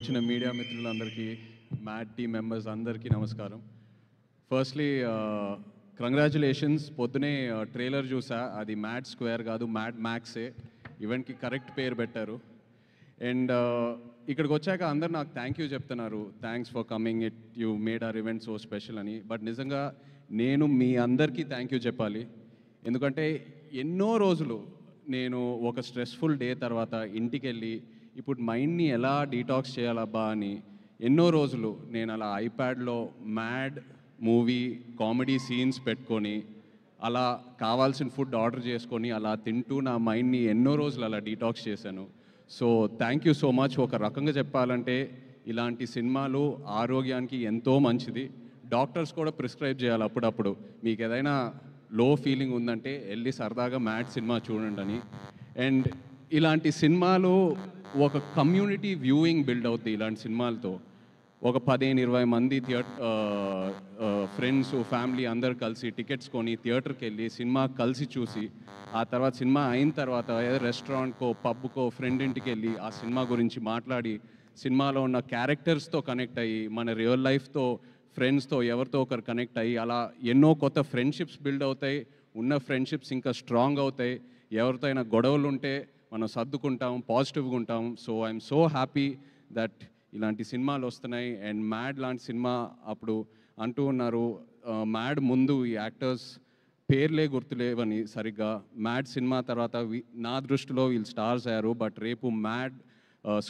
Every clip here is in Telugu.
వచ్చిన మీడియా మిత్రులందరికీ మ్యాడ్ టీమ్ మెంబర్స్ అందరికీ నమస్కారం. Firstly congratulations. పొద్దునే ట్రైలర్ చూసా, అది మ్యాడ్ స్క్వేర్ కాదు మ్యాడ్ మ్యాక్సే. ఈవెంట్కి కరెక్ట్ పేరు పెట్టారు. అండ్ ఇక్కడికి వచ్చాక అందరు నాకు థ్యాంక్ యూ చెప్తున్నారు, thanks for coming, you made our event so special అని. బట్ నిజంగా నేను మీ అందరికీ థ్యాంక్ యూ చెప్పాలి. ఎందుకంటే ఎన్నో రోజులు నేను ఒక స్ట్రెస్ఫుల్ డే తర్వాత ఇంటికి వెళ్ళి ఇప్పుడు మైండ్ని ఎలా డీటాక్స్ చేయాలబ్బా అని ఎన్నో రోజులు నేను అలా ఐప్యాడ్లో మ్యాడ్ మూవీ కామెడీ సీన్స్ పెట్టుకొని అలా కావాల్సిన ఫుడ్ ఆర్డర్ చేసుకొని అలా తింటూ నా మైండ్ని ఎన్నో రోజులు అలా డీటాక్స్ చేశాను. So thank you so much. ఒక రకంగా చెప్పాలంటే ఇలాంటి సినిమాలు ఆరోగ్యానికి ఎంతో మంచిది. డాక్టర్స్ కూడా ప్రిస్క్రైబ్ చేయాలి అప్పుడప్పుడు, మీకు ఏదైనా లో ఫీలింగ్ ఉందంటే వెళ్ళి సరదాగా మ్యాడ్ సినిమా చూడండి అని. అండ్ ఇలాంటి సినిమాలు ఒక కమ్యూనిటీ వ్యూయింగ్ బిల్డ్ అవుతుంది. ఇలాంటి సినిమాలతో ఒక 15-20 మంది ఫ్రెండ్స్ ఫ్యామిలీ అందరు కలిసి టికెట్స్ కొని థియేటర్కి వెళ్ళి సినిమా కలిసి చూసి ఆ తర్వాత సినిమా అయిన తర్వాత ఏదో రెస్టారెంట్కో పబ్కో ఫ్రెండ్ ఇంటికి వెళ్ళి ఆ సినిమా గురించి మాట్లాడి సినిమాలో ఉన్న క్యారెక్టర్స్తో కనెక్ట్ అయ్యి మన రియల్ లైఫ్తో ఫ్రెండ్స్తో ఎవరితో ఒకరు కనెక్ట్ అయ్యి అలా ఎన్నో కొత్త ఫ్రెండ్షిప్స్ బిల్డ్ అవుతాయి. ఉన్న ఫ్రెండ్షిప్స్ ఇంకా స్ట్రాంగ్ అవుతాయి. ఎవరితో అయినా గొడవలు ఉంటే మనం సర్దుకుంటాం, పాజిటివ్గా ఉంటాం. So I'm so happy that ఇలాంటి సినిమాలు వస్తున్నాయి. అండ్ మ్యాడ్ లాంటి సినిమా అప్పుడు అంటూ ఉన్నారు, మ్యాడ్ ముందు ఈ యాక్టర్స్ పేర్లే గుర్తులేవని సరిగ్గా. మ్యాడ్ సినిమా తర్వాత నా దృష్టిలో వీళ్ళు స్టార్స్ అయ్యారు. బట్ రేపు మ్యాడ్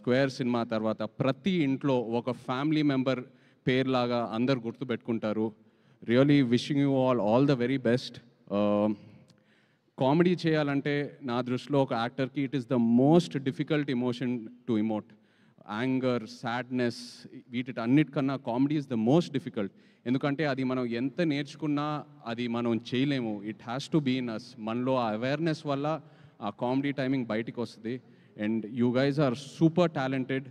స్క్వేర్ సినిమా తర్వాత ప్రతి ఇంట్లో ఒక ఫ్యామిలీ మెంబర్ పేర్లాగా అందరు గుర్తుపెట్టుకుంటారు. Really wishing you all the very best. Comedy చేయాలంటే నా దృష్టిలో ఒక యాక్టర్కి it is the most difficult emotion to emote. Anger, sadness, అన్నిటికన్నా comedy is the most difficult. ఎందుకంటే అది మనం ఎంత నేర్చుకున్నా అది మనం చేయలేము. It has to be in us. మనలో ఆ అవేర్నెస్ వల్ల ఆ కామెడీ టైమింగ్ బయటికి వస్తుంది. And you guys are super talented.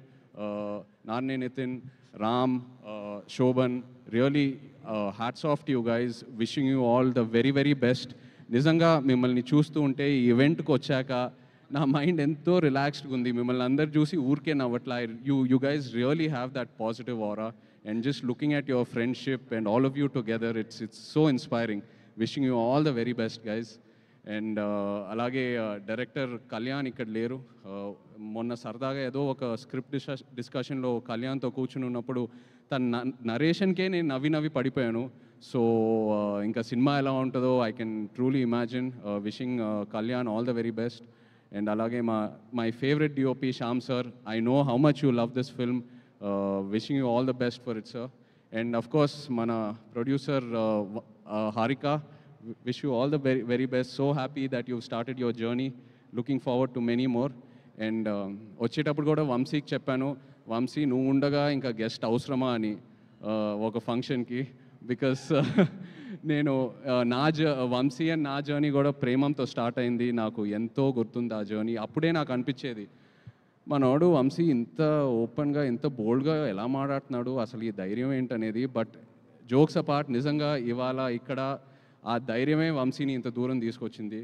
నాన్నే Nithin, Ram, Shobhan, really hats off to you guys. Wishing you all the very very best. నిజంగా మిమ్మల్ని చూస్తూ ఉంటే ఈ ఈవెంట్కి వచ్చాక నా మైండ్ ఎంతో రిలాక్స్డ్గా ఉంది. మిమ్మల్ని అందరు చూసి ఊరికే నవ్వట్లా. You guys really have that positive aura. And just looking at your friendship and all of you together, it's so inspiring. Wishing you all the very best guys. And అలాగే డైరెక్టర్ కళ్యాణ్ ఇక్కడ లేరు. మొన్న సరదాగా ఏదో ఒక స్క్రిప్ట్ డిస్కషన్లో కళ్యాణ్తో కూర్చుని ఉన్నప్పుడు తన నరేషన్కే నేను నవ్వి పడిపోయాను. సో ఇంకా సినిమా ఎలా ఉంటుందో I can truly imagine. Wishing Kalyan all the very best. And అలాగే my favourite DOP Shyam sir, I know how much you love this film. Wishing you all the best for it sir. And of course మన producer Harika, wish you all the very, very best. So happy that you've started your journey. Looking forward to many more. And వచ్చేటప్పుడు కూడా వంశీకి చెప్పాను, వంశీ నువ్వు ఉండగా ఇంకా గెస్ట్ అవసరమా అని ఒక ఫంక్షన్కి. బికాస్ నేను వంశీ అండ్ నా జర్నీ కూడా ప్రేమంతో స్టార్ట్ అయింది. నాకు ఎంతో గుర్తుంది ఆ జర్నీ. అప్పుడే నాకు అనిపించేది, మనోడు వంశీ ఇంత ఓపెన్గా ఇంత బోల్డ్గా ఎలా మాట్లాడుతున్నాడు, అసలు ఈ ధైర్యం ఏంటనేది. బట్ జోక్స్ అపార్ట్, నిజంగా ఇవాళ ఇక్కడ ఆ ధైర్యమే వంశీని ఇంత దూరం తీసుకొచ్చింది.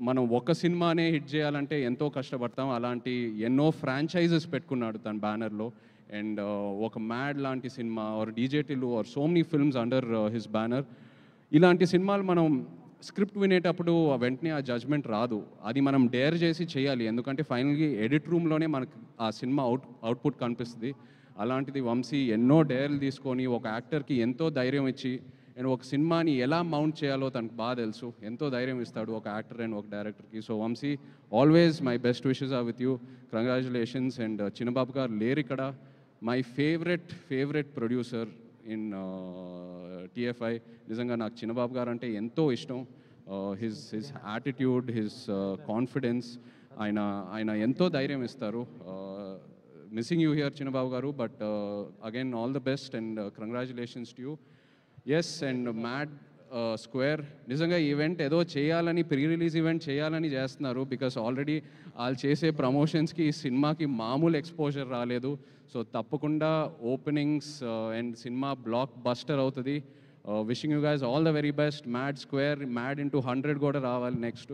మనం ఒక సినిమానే హిట్ చేయాలంటే ఎంతో కష్టపడతాం. అలాంటి ఎన్నో ఫ్రాంచైజెస్ పెట్టుకున్నాడు తన బ్యానర్లో. అండ్ ఒక మ్యాడ్ లాంటి సినిమా or DJ Tillu or so many films under his banner. ఇలాంటి సినిమాలు మనం స్క్రిప్ట్ వినేటప్పుడు వెంటనే ఆ జడ్జ్మెంట్ రాదు. అది మనం డేర్ చేసి చేయాలి. ఎందుకంటే ఫైనల్గా ఎడిట్ రూమ్లోనే మనకు ఆ సినిమా అవుట్పుట్ కనిపిస్తుంది. అలాంటిది వంశీ ఎన్నో డేర్లు తీసుకొని ఒక యాక్టర్కి ఎంతో ధైర్యం ఇచ్చి అండ్ ఒక సినిమాని ఎలా మౌంట్ చేయాలో తనకు బాగా తెలుసు. ఎంతో ధైర్యం ఇస్తాడు ఒక యాక్టర్ అండ్ ఒక డైరెక్టర్కి. So Vamsi, always my best wishes are with you. Congratulations. And Chinnababu garu లేరు ఇక్కడ. My favourite producer in TFI. నిజంగా నాకు చిన్నబాబు గారు అంటే ఎంతో ఇష్టం. హిజ్ యాటిట్యూడ్, హిజ్ కాన్ఫిడెన్స్, ఆయన ఎంతో ధైర్యం ఇస్తారు. Missing you here Chinnababu garu. But again all the best and congratulations to you. Yes. And Mad Square నిజంగా ఈవెంట్ ఏదో చేయాలని, ప్రీ రిలీజ్ ఈవెంట్ చేయాలని చేస్తున్నారు. బికాస్ ఆల్రెడీ వాళ్ళు చేసే ప్రమోషన్స్కి ఈ సినిమాకి మామూలు ఎక్స్పోజర్ రాలేదు. సో తప్పకుండా openings and cinema blockbuster అవుతుంది. Wishing you guys all the very best. Mad Square, Mad into 100 కూడా రావాలి next.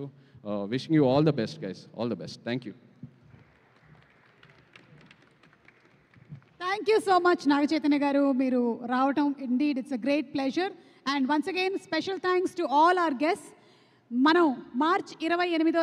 Wishing you all the best guys, all the best. Thank you. Thank you so much Nagachaitanya garu, మీరు రావటం indeed it's a great pleasure. And once again special thanks to all our guests. మనం మార్చ్ 28వ